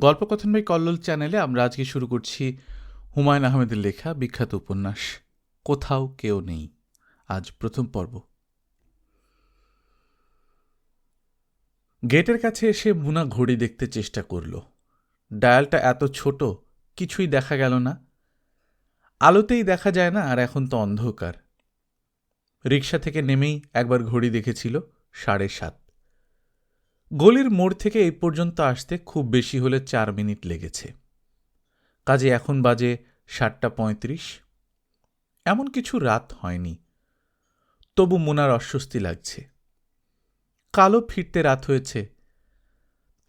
গল্পকথন by Kallol চ্যানেলে আমরা আজকে শুরু করছি হুমায়ুন আহমেদের লেখা বিখ্যাত উপন্যাস কোথাও কেউ নেই। আজ প্রথম পর্ব। গেটের কাছে এসে মুনা ঘড়ি দেখতে চেষ্টা করল। ডায়ালটা এত ছোট, কিছুই দেখা গেল না। আলোতেই দেখা যায় না, আর এখন তো অন্ধকার। রিকশা থেকে নেমেই একবার ঘড়ি দেখেছিল 7:30। গলির মোড় থেকে এই পর্যন্ত আসতে খুব বেশি হলে 4 মিনিট লেগেছে। কাজে এখন বাজে 7:35। এমন কিছু রাত হয়নি, তবু মুনার অস্বস্তি লাগছে। কালো ফিরতে রাত হয়েছে।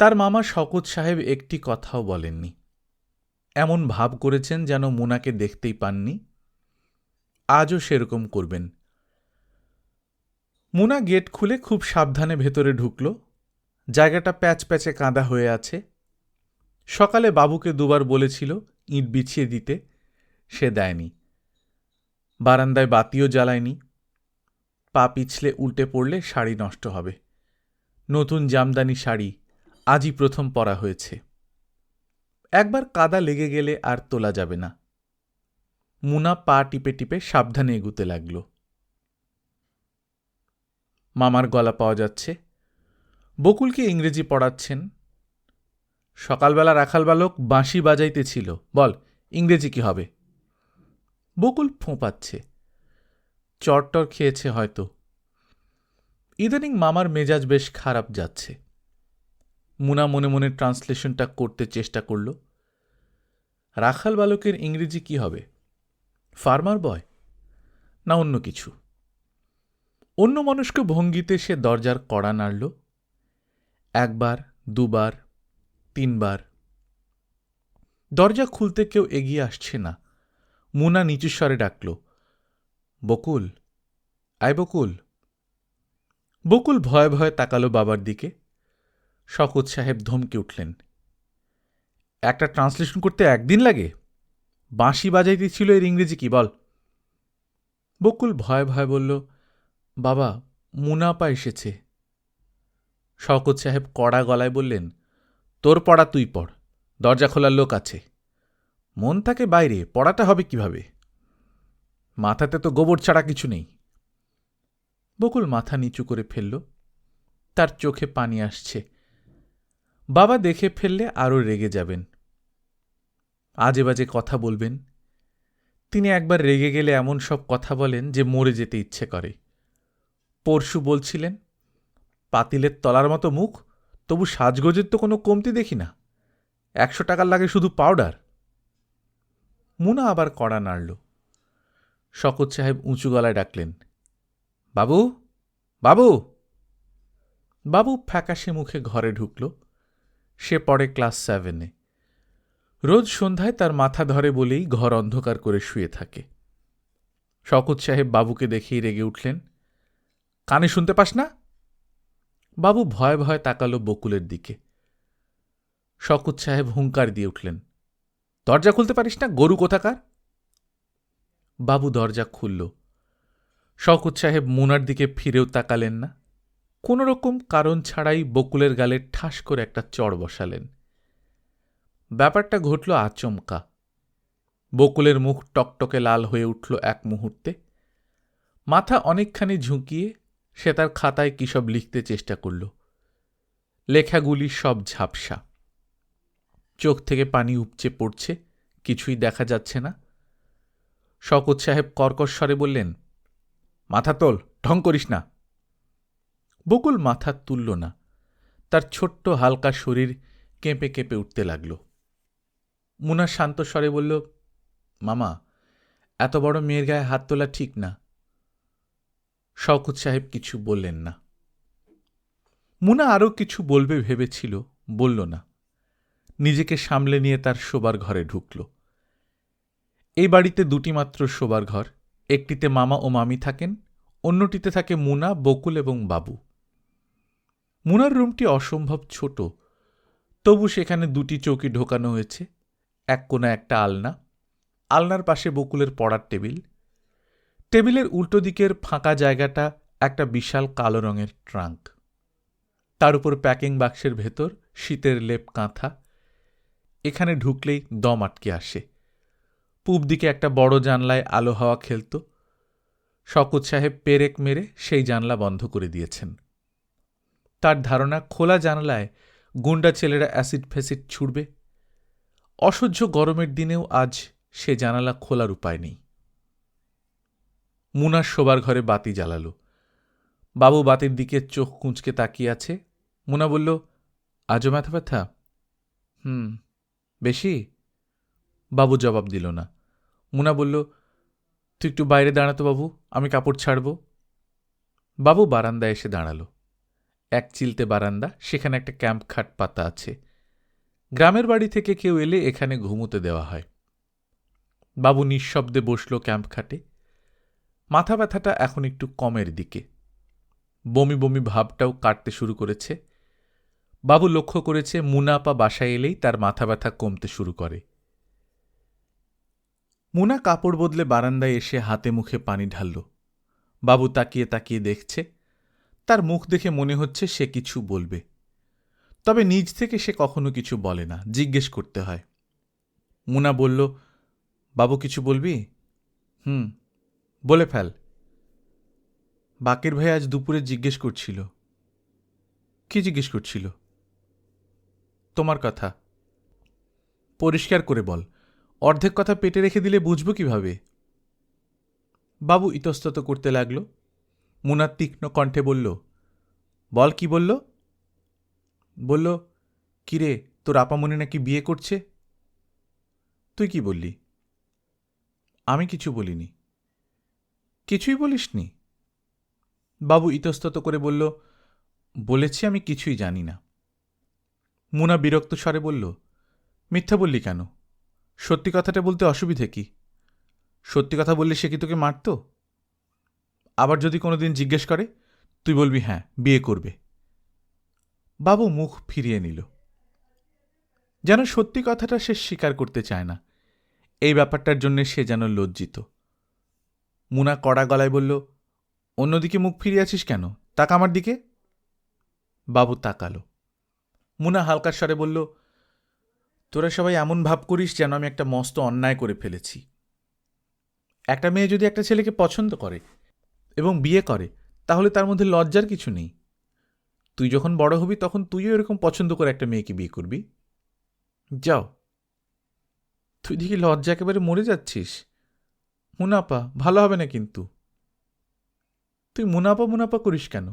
তার মামা শওকত সাহেব একটি কথাও বলেননি। এমন ভাব করেছেন যেন মুনাকে দেখতেই পাননি। আজও সেরকম করবেন। মুনা গেট খুলে খুব সাবধানে ভেতরে ঢুকল। জায়গাটা প্যাচ প্যাচে কাঁদা হয়ে আছে। সকালে বাবুকে দুবার বলেছিল ইঁট বিছিয়ে দিতে, সে দেয়নি। বারান্দায় বাতিও জ্বালায়নি। পা পিছলে উল্টে পড়লে শাড়ি নষ্ট হবে। নতুন জামদানি শাড়ি আজই প্রথম পরা হয়েছে। একবার কাদা লেগে গেলে আর তোলা যাবে না। মুনা পা টিপে টিপে সাবধানে এগুতে লাগল। মামার গলা পাওয়া যাচ্ছে। বকুলকে ইংরেজি পড়াচ্ছেন। সকালবেলা রাখাল বালক বাঁশি বাজাইতেছিল, বল ইংরেজি কি হবে? বকুল ফোঁপাচ্ছে। চটটর খেয়েছে হয়তো। ইদানিং মামার মেজাজ বেশ খারাপ যাচ্ছে। মুনা মনে মনে ট্রান্সলেশনটা করতে চেষ্টা করল। রাখাল বালকের ইংরেজি কি হবে? ফার্মার বয় না অন্য কিছু? অন্য মনস্ক ভঙ্গিতে সে দরজার কড়া নাড়ল। 1 বার, 2 বার, 3 বার। দরজা খুলতে কেউ এগিয়ে আসছে না। মুনা নিচু স্বরে ডাকল, বকুল, আয় বকুল। বকুল ভয়ে ভয়ে তাকালো বাবার দিকে। শওকত সাহেব ধমকে উঠলেন, একটা ট্রান্সলেশন করতে 1 দিন লাগে? বাঁশি বাজাইতেছিল এর ইংরেজি কি বল? বকুল ভয়ে ভয়ে বলল, বাবা, মুনাপা এসেছে। শওকত সাহেব কড়া গলায় বললেন, তোর পড়া তুই পড়, দরজা খোলার লোক আছে। মন থাকে বাইরে, পড়াটা হবে কিভাবে? মাথাতে তো গোবর ছাড়া কিছু নেই। বকুল মাথা নিচু করে ফেলল। তার চোখে পানি আসছে। বাবা দেখে ফেললে আরও রেগে যাবেন, আজে বাজে কথা বলবেন। তিনি একবার রেগে গেলে এমন সব কথা বলেন যে মরে যেতে ইচ্ছে করে। পরশু বলছিলেন, পাতিলের তলার মতো মুখ, তবু সাজগোজের তো কোনো কমতি দেখি না। 100 টাকার লাগে শুধু পাউডার। মুনা আবার কড়া নাড়ল। শওকত সাহেব উঁচু গলায় ডাকলেন, বাবু, বাবু। বাবু ফ্যাকাশে মুখে ঘরে ঢুকল। সে পড়ে ক্লাস 7-এ। রোজ সন্ধ্যায় তার মাথা ধরে বলেই ঘর অন্ধকার করে শুয়ে থাকে। শওকত সাহেব বাবুকে দেখেই রেগে উঠলেন, কানে শুনতে পাস না? বাবু ভয়ে ভয়ে তাকালো বকুলের দিকে। শওকত সাহেব হুঙ্কার দিয়ে উঠলেন, দরজা খুলতে পারিস না, গরু কোথাকার? বাবু দরজা খুলল। শওকত সাহেব মুনার দিকে ফিরেও তাকালেন না। কোনো রকম কারণ ছাড়াই বকুলের গালে ঠাস করে একটা চড় বসালেন। ব্যাপারটা ঘটল আচমকা। বকুলের মুখ টকটকে লাল হয়ে উঠল এক মুহূর্তে। মাথা অনেকখানি ঝুঁকিয়ে সে তার খাতায় কী সব লিখতে চেষ্টা করল। লেখাগুলি সব ঝাপসা। চোখ থেকে পানি উপচে পড়ছে, কিছুই দেখা যাচ্ছে না। শওকত সাহেব কর্কশ স্বরে বললেন, মাথা তোল, ঢং করিস না। বকুল মাথা তুলল না। তার ছোট্ট হালকা শরীর কেঁপে কেঁপে উঠতে লাগল। মুনা শান্ত স্বরে বলল, মামা, এত বড় মেয়ের গায়ে হাত তোলা ঠিক না। শওকত সাহেব কিছু বললেন না। মুনা আরও কিছু বলবে ভেবেছিল, বলল না। নিজেকে সামলে নিয়ে তার শোবার ঘরে ঢুকল। এই বাড়িতে 2টি মাত্র শোবার ঘর। একটিতে মামা ও মামি থাকেন, অন্যটিতে থাকে মুনা, বকুল এবং বাবু। মুনার রুমটি অসম্ভব ছোট, তবু সেখানে 2টি চৌকি ঢোকানো হয়েছে। এক কোণায় একটা আলনা, আলনার পাশে বকুলের পড়ার টেবিল। টেবিলের উল্টো দিকের ফাঁকা জায়গাটা একটা বিশাল কালো রঙের ট্রাঙ্ক। তার উপর প্যাকিং বাক্সের ভেতর শীতের লেপ কাঁথা। এখানে ঢুকলেই দম আটকে আসে। পূব দিকে একটা বড় জানলায় আলো হাওয়া খেলত। শওকত সাহেব পেরেক মেরে সেই জানলা বন্ধ করে দিয়েছেন। তার ধারণা খোলা জানলায় গুন্ডা ছেলেরা অ্যাসিড ফ্যাসিড ছুড়বে। অসহ্য গরমের দিনেও আজ সে জানালা খোলার উপায় নেই। মুনার শোবার ঘরে বাতি জ্বালালো। বাবু বাতির দিকে চোখ কুঁচকে তাকিয়ে আছে। মুনা বলল, আজও মাথা ব্যথা? বেশি? বাবু জবাব দিল না। মুনা বলল, তুই একটু বাইরে দাঁড়াতো বাবু, আমি কাপড় ছাড়ব। বাবু বারান্দায় এসে দাঁড়ালো। এক চিলতে বারান্দা, সেখানে একটা ক্যাম্প খাট পাতা আছে। গ্রামের বাড়ি থেকে কেউ এলে এখানে ঘুমোতে দেওয়া হয়। বাবু নিঃশব্দে বসল ক্যাম্প খাটে। মাথা ব্যথাটা এখন একটু কমের দিকে। বমি বমি ভাবটাও কাটতে শুরু করেছে। বাবু লক্ষ্য করেছে মুনা আপা বাসায় এলেই তার মাথা ব্যথা কমতে শুরু করে। মুনা কাপড় বদলে বারান্দায় এসে হাতে মুখে পানি ঢালল। বাবু তাকিয়ে তাকিয়ে দেখছে। তার মুখ দেখে মনে হচ্ছে সে কিছু বলবে, তবে নিজ থেকে সে কখনো কিছু বলে না, জিজ্ঞেস করতে হয়। মুনা বলল, বাবু কিছু বলবি? বলে ফেল। বাকের ভাই আজ দুপুরে জিজ্ঞেস করছিল। কি জিজ্ঞেস করছিল? তোমার কথা। পরিষ্কার করে বল, অর্ধেক কথা পেটে রেখে দিলে বুঝব কিভাবে? বাবু ইতস্তত করতে লাগল। মুনা তীক্ষ্ণ কণ্ঠে বলল, বল কি বলল? বলল, কিরে তোর আপামনি নাকি বিয়ে করছে। তুই কি বললি? আমি কিছু বলিনি। কিছুই বলিসনি? বাবু ইতস্তত করে বলল, বলেছি আমি কিছুই জানি না। মুনা বিরক্ত স্বরে বলল, মিথ্যা বললি কেন? সত্যি কথাটা বলতে অসুবিধে কি? সত্যি কথা বললে সে কি তোকে মারত? আবার যদি কোনোদিন জিজ্ঞেস করে, তুই বলবি হ্যাঁ বিয়ে করবে। বাবু মুখ ফিরিয়ে নিল, যেন সত্যি কথাটা সে স্বীকার করতে চায় না। এই ব্যাপারটার জন্য সে যেন লজ্জিত। মুনা কড়া গলায় বলল, অন্যদিকে মুখ ফিরিয়ে আছিস কেন? তাকা আমার দিকে। বাবু তাকালো। মুনা হালকা স্বরে বলল, তোরা সবাই এমন ভাব করিস যেন আমি একটা মস্ত অন্যায় করে ফেলেছি। একটা মেয়ে যদি একটা ছেলেকে পছন্দ করে এবং বিয়ে করে, তাহলে তার মধ্যে লজ্জার কিছু নেই। তুই যখন বড় হবি তখন তুইও এরকম পছন্দ করে একটা মেয়েকে বিয়ে করবি। যাও। তুই দেখি লজ্জা একেবারে মরে যাচ্ছিস। মুনাপা ভালো হবে না কিন্তু। তুই মুনাপা মুনাপা করিস কেন?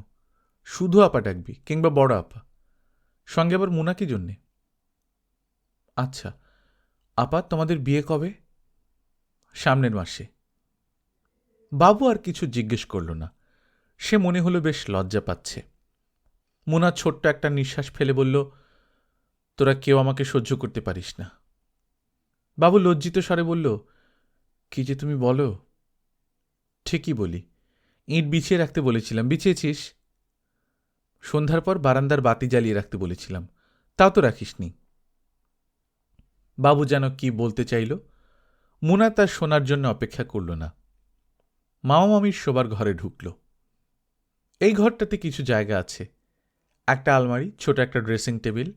শুধু আপা ডাকবি, কিংবা বড় আপা। সঙ্গে আবার মুনা কি জন্যে? আচ্ছা আপা, তোমাদের বিয়ে কবে? সামনের মাসে। বাবু আর কিছু জিজ্ঞেস করল না। সে মনে হলো বেশ লজ্জা পাচ্ছে। মুনা ছোট্ট একটা নিঃশ্বাস ফেলে বলল, তোরা কেউ আমাকে সহ্য করতে পারিস না। বাবু লজ্জিত স্বরে বলল, কি যে তুমি বলো। ঠিকই বলি। ইঁট বিছিয়ে রাখতে বলেছিলাম, বিছিয়েছিস? সন্ধ্যার পর বারান্দার বাতি জ্বালিয়ে রাখতে বলেছিলাম, তাও তো রাখিসনি। বাবু যেন কি বলতে চাইল। মুনা তার শোনার জন্য অপেক্ষা করল না। মামা মামির শোবার ঘরে ঢুকল। এই ঘরটাতে কিছু জায়গা আছে। একটা আলমারি, ছোট একটা ড্রেসিং টেবিল,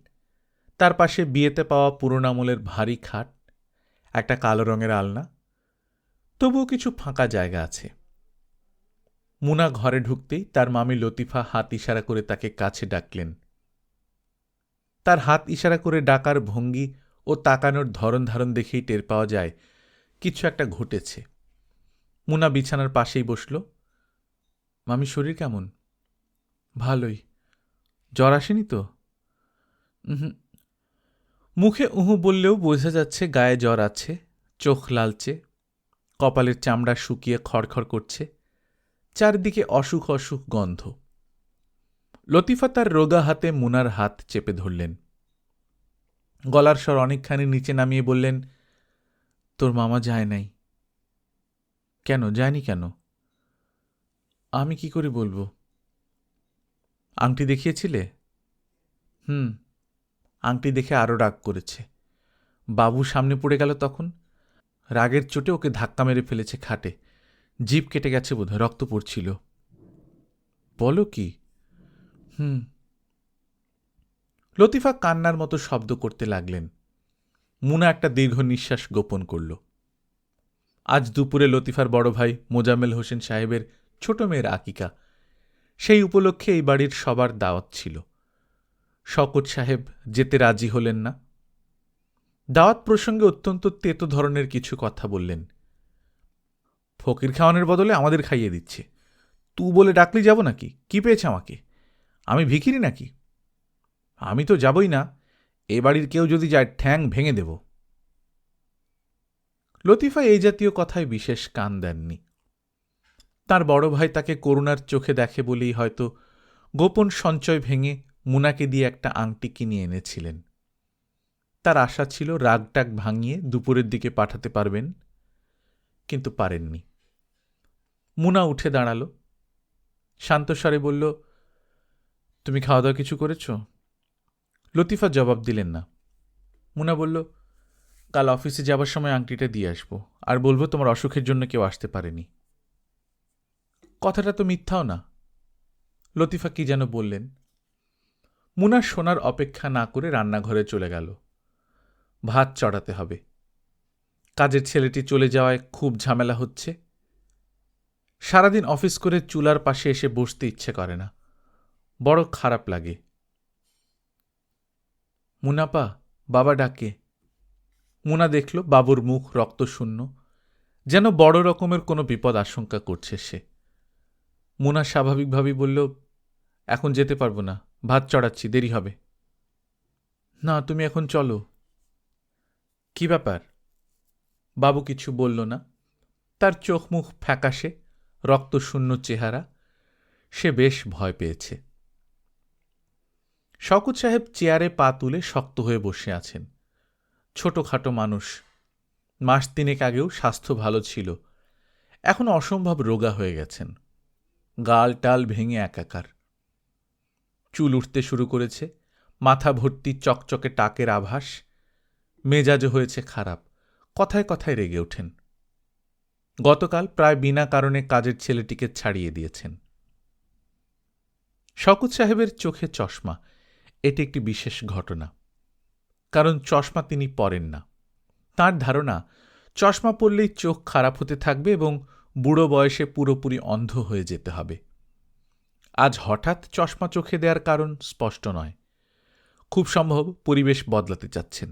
তার পাশে বিয়েতে পাওয়া পুরোনো আমলের ভারী খাট, একটা কালো রঙের আলনা। তবুও কিছু ফাঁকা জায়গা আছে। মুনা ঘরে ঢুকতেই তার মামি লতিফা হাত ইশারা করে তাকে কাছে ডাকলেন। তার হাত ইশারা করে ডাকার ভঙ্গি ও তাকানোর ধরন ধারণ দেখেই টের পাওয়া যায় কিছু একটা ঘটেছে। মুনা বিছানার পাশেই বসল। মামি শরীর কেমন? ভালোই। জ্বর আসেনি তো? মুখে উহু বললেও বোঝা যাচ্ছে গায়ে জ্বর আছে। চোখ লালচে, কপালের চামড়া শুকিয়ে খড়খড় করছে। চারদিকে অসুখ অসুখ গন্ধ। লতিফা তার রোগা হাতে মুনার হাত চেপে ধরলেন। গলার স্বর অনেকখানি নিচে নামিয়ে বললেন, তোর মামা যায় নাই? কেন যায়নি কেন? আমি কি করে বলবো? আংটি দেখিয়েছিলে? আংটি দেখে আরও রাগ করেছে। বাবু সামনে পড়ে গেল তখন। রাগের চোটে ওকে ধাক্কা মেরে ফেলেছে খাটে। জিভ কেটে গেছে বোধহয়, রক্ত পড়ছিল। বলো কি? লতিফা কান্নার মতো শব্দ করতে লাগলেন। মুনা একটা দীর্ঘ নিঃশ্বাস গোপন করল। আজ দুপুরে লতিফার বড় ভাই মোজাম্মেল হোসেন সাহেবের ছোট মেয়ের আকিকা, সেই উপলক্ষে এই বাড়ির সবার দাওয়াত ছিল। শওকত সাহেব যেতে রাজি হলেন না। দাওয়াত প্রসঙ্গে অত্যন্ত তেতো ধরনের কিছু কথা বললেন। ফকির খাওয়ানোর বদলে আমাদের খাইয়ে দিচ্ছে, তু বলে ডাকলি যাব নাকি? কি পেয়েছে আমাকে? আমি ভিখিরি নাকি? আমি তো যাবই না, এ বাড়ির কেউ যদি যায় ঠ্যাং ভেঙে দেব। লতিফা এই জাতীয় কথায় বিশেষ কান দেননি। তার বড় ভাই তাকে করুণার চোখে দেখে বলেই হয়তো গোপন সঞ্চয় ভেঙে মুনাকে দিয়ে একটা আংটি কিনিয়ে এনেছিলেন। তার আশা ছিল রাগটাগ ভাঙিয়ে দুপুরের দিকে পাঠাতে পারবেন, কিন্তু পারেননি। মুনা উঠে দাঁড়াল, শান্তস্বরে বলল, তুমি খাওয়া দাওয়া কিছু করেছ? লতিফা জবাব দিলেন না। মুনা বলল, কাল অফিসে যাবার সময় আংটিটা দিয়ে আসবো, আর বলবো তোমার অসুখের জন্য কেউ আসতে পারেনি। কথাটা তো মিথ্যাও না। লতিফা কি যেন বললেন। মুনা শোনার অপেক্ষা না করে রান্নাঘরে চলে গেল। ভাত চড়াতে হবে। কাজের ছেলেটি চলে যাওয়ায় খুব ঝামেলা হচ্ছে। সারাদিন অফিস করে চুলার পাশে এসে বসতে ইচ্ছে করে না, বড় খারাপ লাগে। মুনাপা, বাবা ডাকে। মুনা দেখল বাবুর মুখ রক্তশূন্য, যেন বড় রকমের কোনো বিপদ আশঙ্কা করছে সে। মুনা স্বাভাবিকভাবেই বলল, এখন যেতে পারবো না, ভাত চড়াচ্ছি, দেরি হবে। না, তুমি এখন চলো। কি ব্যাপার? বাবু কিছু বলল না। তার চোখ মুখ ফ্যাকাশে, রক্তশূন্য চেহারা। সে বেশ ভয় পেয়েছে। শওকত সাহেব চেয়ারে পা তুলে শক্ত হয়ে বসে আছেন। ছোটখাটো মানুষ, মাস তিনেক আগেও স্বাস্থ্য ভালো ছিল, এখন অসম্ভব রোগা হয়ে গেছেন। গাল টাল ভেঙে একাকার। চুল উঠতে শুরু করেছে, মাথা ভর্তি চকচকে টাকের আভাস। মেজাজও হয়েছে খারাপ, কথায় কথায় রেগে ওঠেন। গতকাল প্রায় বিনা কারণে কাজের ছেলেটিকে ছাড়িয়ে দিয়েছেন। শওকত সাহেবের চোখে চশমা, এটি একটি বিশেষ ঘটনা, কারণ চশমা তিনি পরেন না। তাঁর ধারণা চশমা পরলেই চোখ খারাপ হতে থাকবে এবং বুড়ো বয়সে পুরোপুরি অন্ধ হয়ে যেতে হবে। আজ হঠাৎ চশমা চোখে দেওয়ার কারণ স্পষ্ট নয়, খুব সম্ভব পরিবেশ বদলাতে চাচ্ছেন।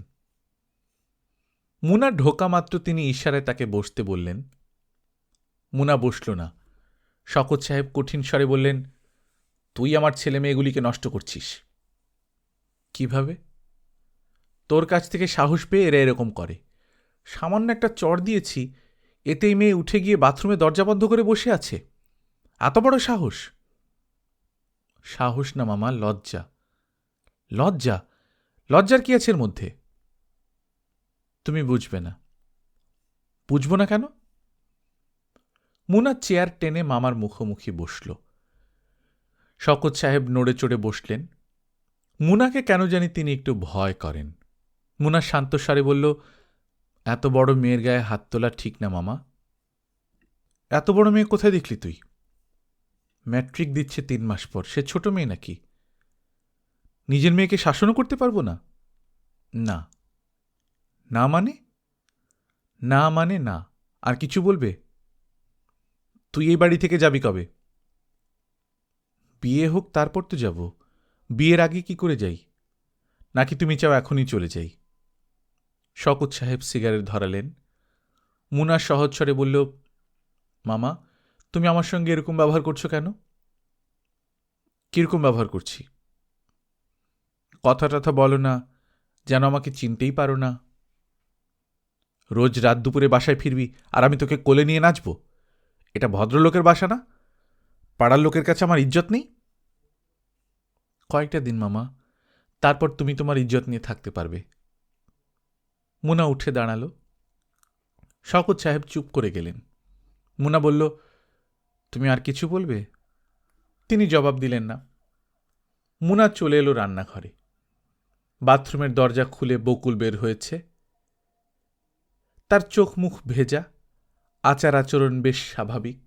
মুনা ঢোকা মাত্র তিনি ইশারায় তাকে বসতে বললেন। মুনা বসল না। শওকত সাহেব কঠিন স্বরে বললেন, তুই আমার ছেলে মেয়েগুলিকে নষ্ট করছিস। কিভাবে? তোর কাছ থেকে সাহস পেয়ে এরা এরকম করে। সামান্য একটা চড় দিয়েছি, এতেই মেয়ে উঠে গিয়ে বাথরুমে দরজা বন্ধ করে বসে আছে। এত বড় সাহস! সাহস না মামা, লজ্জা। লজ্জা? লজ্জার কি আছে এর মধ্যে? তুমি বুঝবে না। বুঝব না কেন? মুনা চেয়ার টেনে মামার মুখোমুখি বসল। শওকত সাহেব নড়ে চড়ে বসলেন। মুনাকে কেন জানি তিনি একটু ভয় করেন। মুনা শান্তস্বরে বলল, এত বড় মেয়ের গায়ে হাত তোলা ঠিক না মামা। এত বড় মেয়ে কোথায় দেখলি তুই? ম্যাট্রিক দিচ্ছে 3 মাস পর, সে ছোট মেয়ে নাকি? নিজের মেয়েকে শাসনও করতে পারবো না? না। না মানে? না মানে না। আর কিছু বলবে? তুই এই বাড়ি থেকে যাবি কবে? বিয়ে হোক তারপর তো যাব। বিয়ের আগে কি করে যাই? নাকি তুমি চাও এখনই চলে যাই? শওকত সাহেব সিগারেট ধরালেন। মুনা সহজ স্বরে বলল, মামা, তুমি আমার সঙ্গে এরকম ব্যবহার করছো কেন? কিরকম ব্যবহার করছি? কথা টথা বলো না, যেন আমাকে চিনতেই পারো না। রোজ রাত দুপুরে বাসায় ফিরবি আর আমি তোকে কোলে নিয়ে নাচব? এটা ভদ্রলোকের বাসা না? পাড়ার লোকের কাছে আমার ইজ্জত নেই? কয়েকটা দিন মামা, তারপর তুমি তোমার ইজ্জত নিয়ে থাকতে পারবে। মুনা উঠে দাঁড়াল। শওকত সাহেব চুপ করে গেলেন। মুনা বলল, তুমি আর কিছু বলবে? তিনি জবাব দিলেন না। মুনা চলে এলো রান্নাঘরে। বাথরুমের দরজা খুলে বকুল বের হয়েছে। তার চোখ মুখ ভেজা, আচার আচরণ বেশ স্বাভাবিক।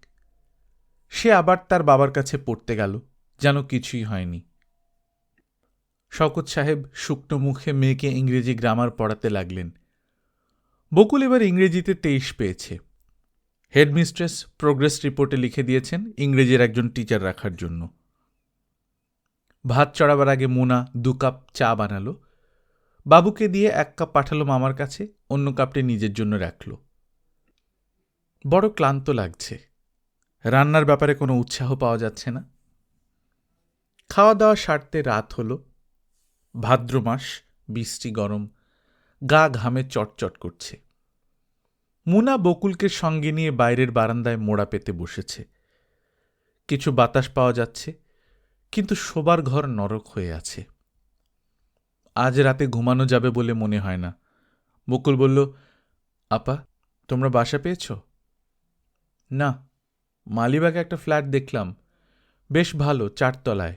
সে আবার তার বাবার কাছে পড়তে গেল, যেন কিছুই হয়নি। শওকত সাহেব শুকনো মুখে মেয়েকে ইংরেজি গ্রামার পড়াতে লাগলেন। বকুল এবার ইংরেজিতে 23 পেয়েছে। হেডমিস্ট্রেস প্রোগ্রেস রিপোর্টে লিখে দিয়েছেন ইংরেজির একজন টিচার রাখার জন্য। ভাত চড়াবার আগে মুনা 2 কাপ চা বানালো, বাবুকে দিয়ে 1 কাপ পাঠালো মামার কাছে, অন্য কাপটি নিজের জন্য রাখল। বড় ক্লান্ত লাগছে, রান্নার ব্যাপারে কোনো উৎসাহ পাওয়া যাচ্ছে না। খাওয়া দাওয়া সারতে রাত হল। ভাদ্র মাস, বৃষ্টি গরম, গা ঘামে চটচট করছে। মুনা বকুলকে সঙ্গে নিয়ে বাইরের বারান্দায় মোড়া পেতে বসেছে। কিছু বাতাস পাওয়া যাচ্ছে, কিন্তু শোবার ঘর নরক হয়ে আছে। আজ রাতে ঘুমানো যাবে বলে মনে হয় না। বকুল বলল, আপা, তোমরা বাসা পেয়েছ? না, মালিবাগে একটা ফ্ল্যাট দেখলাম, বেশ ভালো, 4 তলায়,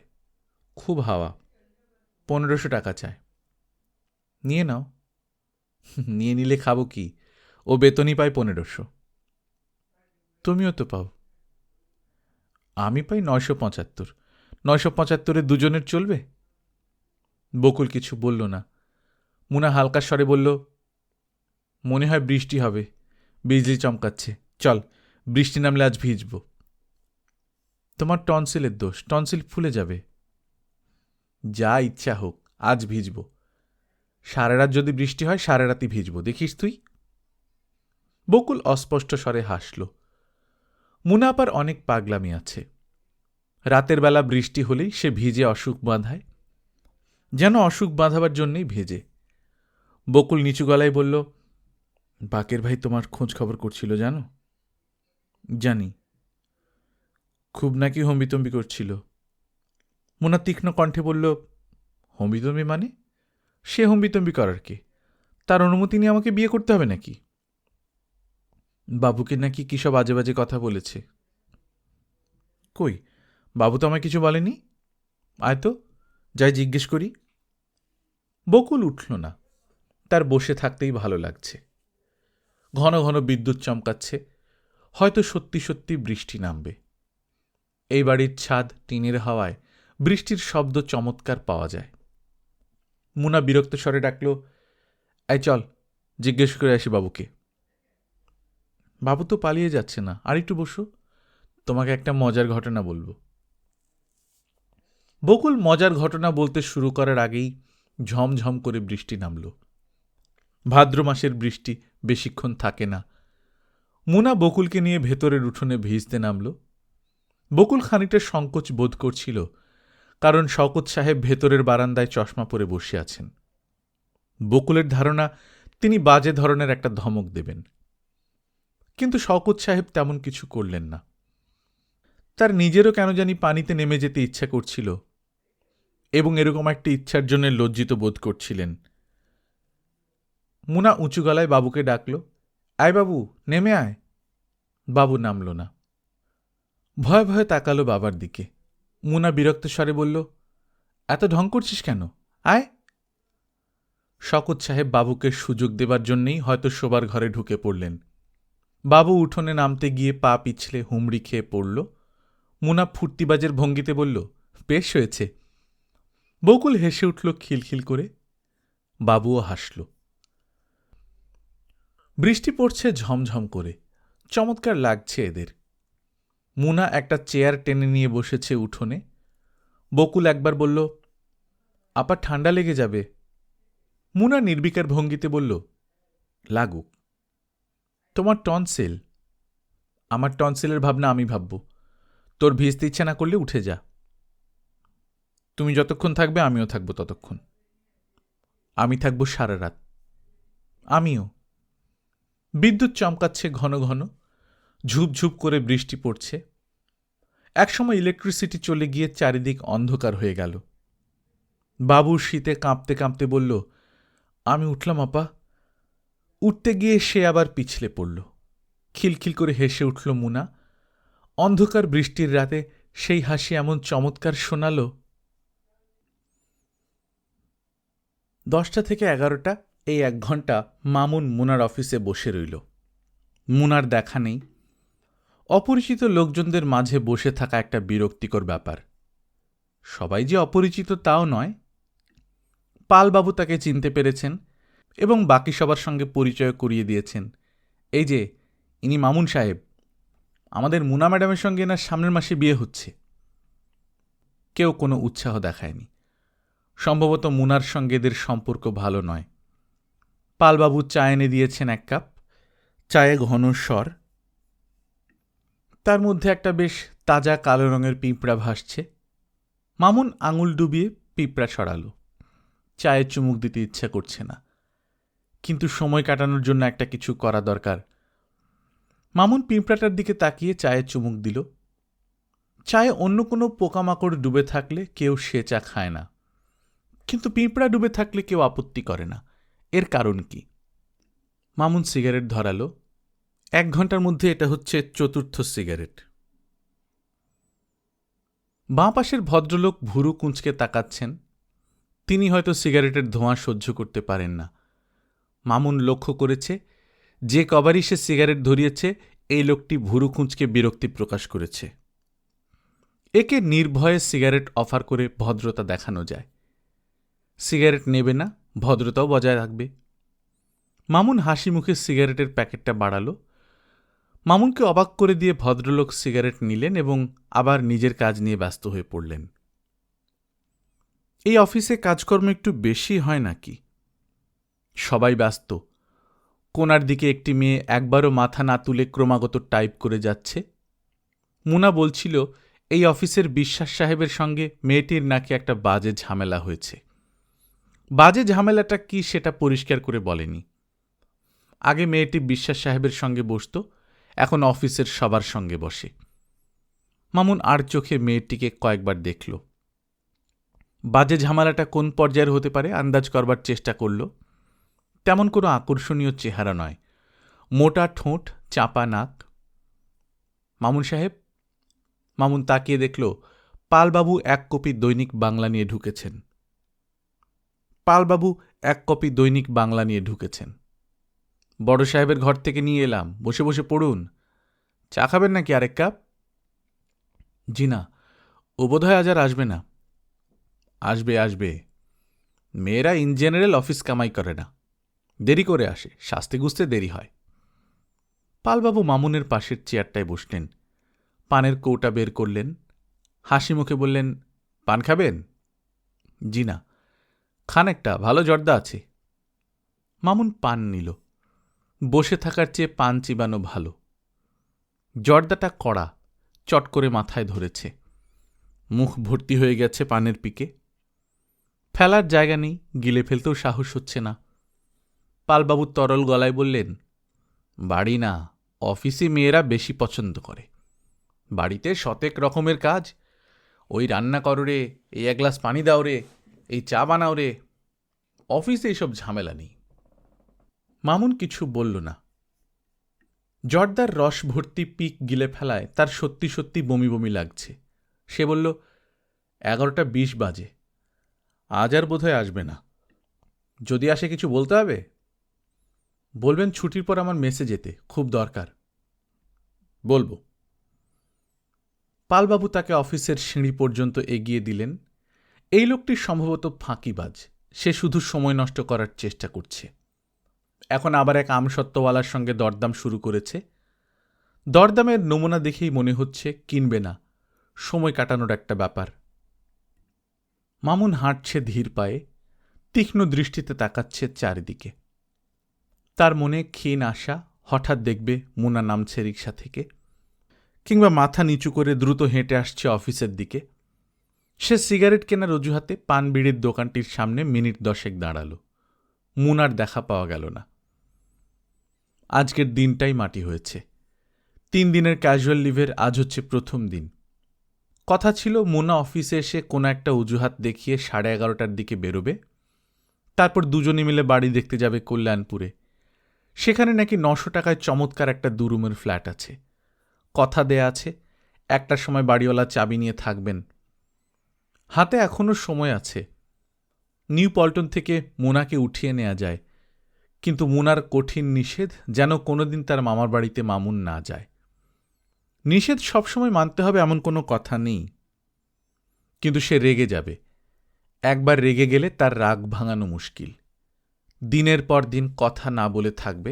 খুব হাওয়া, 1500 টাকা চায়। নিয়ে নাও। নিয়ে নিলে খাবো কি, ও বেতনই পায় 1500। তুমিও তো পাও। আমি পাই 975। 975-এ দুজনের চলবে? বকুল কিছু বলল না। মুনা হালকা স্বরে বলল, মনে হয় বৃষ্টি হবে, বিজলি চমকাচ্ছে, চল, বৃষ্টি নামলে আজ ভিজব। তোমার টনসিলের দোষ, টনসিল ফুলে যাবে। যা ইচ্ছা হোক, আজ ভিজব। সারা রাত যদি বৃষ্টি হয়, সারা রাতই ভিজব, দেখিস তুই। বকুল অস্পষ্ট স্বরে হাসল। মুনা আপার অনেক পাগলামি আছে। রাতের বেলা বৃষ্টি হলেই সে ভিজে অসুখ বাঁধায়, যেন অসুখ বাঁধাবার জন্যই ভেজে। বকুল নিচু গলায় বলল, বাকের ভাই তোমার খোঁজ খবর করছিল জানো? জানি। খুব নাকি হম্বিতম্বি করছিল। মুনা তীক্ষ্ণ কণ্ঠে বলল, হম্বিতম্বি মানে? সে হম্বিতম্বি করার কে? তার অনুমতি নিয়ে আমাকে বিয়ে করতে হবে নাকি? বাবুকে নাকি কি সব আজে বাজে কথা বলেছে। কই, বাবু তো আমায় কিছু বলেনি। আয় তো, যাই জিজ্ঞেস করি। বকুল উঠল না, তার বসে থাকতেই ভালো লাগছে। ঘন ঘন বিদ্যুৎ চমকাচ্ছে, হয়তো সত্যি সত্যি বৃষ্টি নামবে। এই বাড়ির ছাদ টিনের হাওয়ায় বৃষ্টির শব্দ চমৎকার পাওয়া যায়। মুনা বিরক্ত স্বরে ডাকল, এই চল, জিজ্ঞেস করে আসি বাবুকে। বাবু তো পালিয়ে যাচ্ছে না, আর একটু বসো, তোমাকে একটা মজার ঘটনা বলবো। বকুল মজার ঘটনা বলতে শুরু করার আগেই ঝমঝম করে বৃষ্টি নামল। ভাদ্র মাসের বৃষ্টি বেশিক্ষণ থাকে না। মুনা বকুলকে নিয়ে ভেতরের উঠোনে ভিজতে নামল। বকুল খানিকটা সংকোচ বোধ করছিল, কারণ শওকত সাহেব ভেতরের বারান্দায় চশমা পরে বসে আছেন। বকুলের ধারণা তিনি বাজে ধরনের একটা ধমক দেবেন, কিন্তু শওকত সাহেব তেমন কিছু করলেন না। তার নিজেরও কেন জানি পানিতে নেমে যেতে ইচ্ছা করছিল, এবং এরকম একটা ইচ্ছার জন্য লজ্জিত বোধ করছিলেন। মুনা উঁচু গলায় বাবুকে ডাকল, আয় বাবু, নেমে আয়। বাবু নামল না। ভয়ে ভয়ে তাকালো বাবার দিকে। মুনা বিরক্ত স্বরে বলল, এত ঢং করছিস কেন, আয়। শওকত সাহেব বাবুকে সুযোগ দেবার জন্যেই হয়তো শোবার ঘরে ঢুকে পড়লেন। বাবু উঠোনে নামতে গিয়ে পা পিছলে হুমড়ি খেয়ে পড়ল। মুনা ফুর্তিবাজের ভঙ্গিতে বলল, বেশ হয়েছে। বকুল হেসে উঠল খিলখিল করে। বাবুও হাসল। বৃষ্টি পড়ছে ঝমঝম করে, চমৎকার লাগছে এদের। মুনা একটা চেয়ার টেনে নিয়ে বসেছে উঠোনে। বকুল একবার বলল, আপা ঠান্ডা লেগে যাবে। মুনা নির্বিকার ভঙ্গিতে বলল, লাগুক। তোমার টনসিল। আমার টনসিলের ভাবনা আমি ভাবব, তোর ভিজতে ইচ্ছা না করলে উঠে যা। তুমি যতক্ষণ থাকবে আমিও থাকব ততক্ষণ। আমি থাকব সারা রাত। আমিও। বিদ্যুৎ চমকাচ্ছে ঘন ঘন, ঝুপঝুপ করে বৃষ্টি পড়ছে। একসময় ইলেকট্রিসিটি চলে গিয়ে চারিদিক অন্ধকার হয়ে গেল। বাবু শীতে কাঁপতে কাঁপতে বলল, আমি উঠলাম আপা। উঠতে গিয়ে সে আবার পিছলে পড়ল। খিলখিল করে হেসে উঠল মুনা। অন্ধকার বৃষ্টির রাতে সেই হাসি এমন চমৎকার শোনাল। 10টা থেকে 11টা, এই 1 ঘণ্টা মামুন মুনার অফিসে বসে রইল। মুনার দেখা নেই। অপরিচিত লোকজনদের মাঝে বসে থাকা একটা বিরক্তিকর ব্যাপার। সবাই যে অপরিচিত তাও নয়। পালবাবু তাকে চিনতে পেরেছেন এবং বাকি সবার সঙ্গে পরিচয় করিয়ে দিয়েছেন। এই যে, ইনি মামুন সাহেব, আমাদের মুনা ম্যাডামের সঙ্গে এনার সামনের মাসে বিয়ে হচ্ছে। কেউ কোনো উৎসাহ দেখায়নি। সম্ভবত মুনার সঙ্গে এদের সম্পর্ক ভালো নয়। পালবাবু চা এনে দিয়েছেন 1 কাপ। চায়ে ঘন স্বর, তার মধ্যে একটা বেশ তাজা কালো রঙের পিঁপড়া ভাসছে। মামুন আঙুল ডুবিয়ে পিঁপড়া সরালো। চায়ে চুমুক দিতে ইচ্ছা করছে না, কিন্তু সময় কাটানোর জন্য একটা কিছু করা দরকার। মামুন পিঁপড়াটার দিকে তাকিয়ে চায়ে চুমুক দিল। চায়ে অন্য কোনো পোকামাকড় ডুবে থাকলে কেউ সে চা খায় না, কিন্তু পিঁপড়া ডুবে থাকলে কেউ আপত্তি করে না। এর কারণ কি? মামুন সিগারেট ধরালো। 1 ঘন্টার মধ্যে এটা হচ্ছে 4র্থ সিগারেট। বাঁ পাশের ভদ্রলোক ভুরু কুঁচকে তাকাচ্ছেন। তিনি হয়তো সিগারেটের ধোঁয়া সহ্য করতে পারেন না। মামুন লক্ষ্য করেছে, যে কবারই সে সিগারেট ধরিয়েছে এই লোকটি ভুরু কুঁচকে বিরক্তি প্রকাশ করেছে। একে নির্ভয়ে সিগারেট অফার করে ভদ্রতা দেখানো যায়। সিগারেট নেবে না, ভদ্রতাও বজায় রাখবে। মামুন হাসি মুখে সিগারেটের প্যাকেটটা বাড়াল। মামুনকে অবাক করে দিয়ে ভদ্রলোক সিগারেট নিলেন এবং আবার নিজের কাজ নিয়ে ব্যস্ত হয়ে পড়লেন। এই অফিসে কাজকর্ম একটু বেশি হয় নাকি? সবাই ব্যস্ত। কোনার দিকে একটি মেয়ে একবারও মাথা না তুলে ক্রমাগত টাইপ করে যাচ্ছে। মুনা বলছিল, এই অফিসের বিশ্বাস সাহেবের সঙ্গে মেয়েটির নাকি একটা বাজে ঝামেলা হয়েছে। বাজে ঝামেলাটা কি সেটা পরিষ্কার করে বলেনি। আগে মেয়েটি বিশ্বাস সাহেবের সঙ্গে বসত, এখন অফিসের সবার সঙ্গে বসে। মামুন আর চোখে মেয়েটিকে কয়েকবার দেখল। বাজে ঝামেলাটা কোন পর্যায়ের হতে পারে আন্দাজ করবার চেষ্টা করল। তেমন কোনো আকর্ষণীয় চেহারা নয়, মোটা ঠোঁট, চাপা নাক। মামুন সাহেব? মামুন তাকিয়ে দেখল পালবাবু 1 কপি দৈনিক বাংলা নিয়ে ঢুকেছেন। পালবাবু 1 কপি দৈনিক বাংলা নিয়ে ঢুকেছেন। বড় সাহেবের ঘর থেকে নিয়ে এলাম, বসে বসে পড়ুন। চা খাবেন নাকি 1 কাপ? জি না, ও বোধহয় আজ আর আসবে না। আসবে আসবে, মেয়েরা ইন জেনারেল অফিস কামাই করে না, দেরি করে আসে, সাজতে গুজতে দেরি হয়। পালবাবু মামুনের পাশের চেয়ারটায় বসলেন, পানের কৌটা বের করলেন, হাসি মুখে বললেন, পান খাবেন? জি না। খান একটা, ভালো জর্দা আছে। মামুন পান নিল। বসে থাকার চেয়ে পান চিবানো ভালো। জর্দাটা কড়া, চট করে মাথায় ধরেছে। মুখ ভর্তি হয়ে গেছে পানের পিকে। ফেলার জায়গা নেই, গিলে ফেলতেও সাহস হচ্ছে না। পালবাবু তরল গলায় বললেন, বাড়ি না, অফিসে মেয়েরা বেশি পছন্দ করে। বাড়িতে শতেক রকমের কাজ, ওই রান্না করো রে, এই 1 গ্লাস পানি দাও রে, এই চা বানাও রে। অফিসে এইসব ঝামেলা নেই। মামুন কিছু বলল না। জর্দার রস ভর্তি পিক গিলে ফেলায় তার সত্যি সত্যি বমি বমি লাগছে। সে বলল, 11:20 বাজে, আজ আর বোধহয় আসবে না। যদি আসে কিছু বলতে হবে? বলবেন ছুটির পর আমার মেসে যেতে, খুব দরকার। বলবো। পালবাবু তাকে অফিসের সিঁড়ি পর্যন্ত এগিয়ে দিলেন। এই লোকটি সম্ভবত ফাঁকিবাজ, সে শুধু সময় নষ্ট করার চেষ্টা করছে। এখন আবার এক আমসত্ত্বওয়ালার সঙ্গে দরদাম শুরু করেছে। দরদামের নমুনা দেখেই মনে হচ্ছে কিনবে না, সময় কাটানোর একটা ব্যাপার। মামুন হাঁটছে ধীর পায়ে, তীক্ষ্ণ দৃষ্টিতে তাকাচ্ছে চারিদিকে। তার মনে ক্ষীণ আশা, হঠাৎ দেখবে মুনা নামছে রিকশা থেকে, কিংবা মাথা নিচু করে দ্রুত হেঁটে আসছে অফিসের দিকে। সে সিগারেট কেনার অজুহাতে পান বিড়ির দোকানটির সামনে মিনিট 10 দাঁড়াল। মুনার দেখা পাওয়া গেল না। আজকের দিনটাই মাটি হয়েছে। 3 দিনের ক্যাজুয়াল লিভের আজ হচ্ছে প্রথম দিন। কথা ছিল মুনা অফিসে এসে কোনো একটা অজুহাত দেখিয়ে 11:30টার দিকে বেরোবে, তারপর দুজনে মিলে বাড়ি দেখতে যাবে কল্যাণপুরে। সেখানে নাকি 900 টাকায় চমৎকার একটা 2 রুমের ফ্ল্যাট আছে। কথা দেয়া আছে 1টার সময় বাড়িওয়ালা চাবি নিয়ে থাকবেন। হাতে এখনও সময় আছে। নিউ পল্টন থেকে মুনাকে উঠিয়ে নেওয়া যায়, কিন্তু মুনার কঠিন নিষেধ যেন কোনোদিন তার মামার বাড়িতে মামুন না যায়। নিষেধ সবসময় মানতে হবে এমন কোনো কথা নেই, কিন্তু সে রেগে যাবে। একবার রেগে গেলে তার রাগ ভাঙানো মুশকিল। দিনের পর দিন কথা না বলে থাকবে,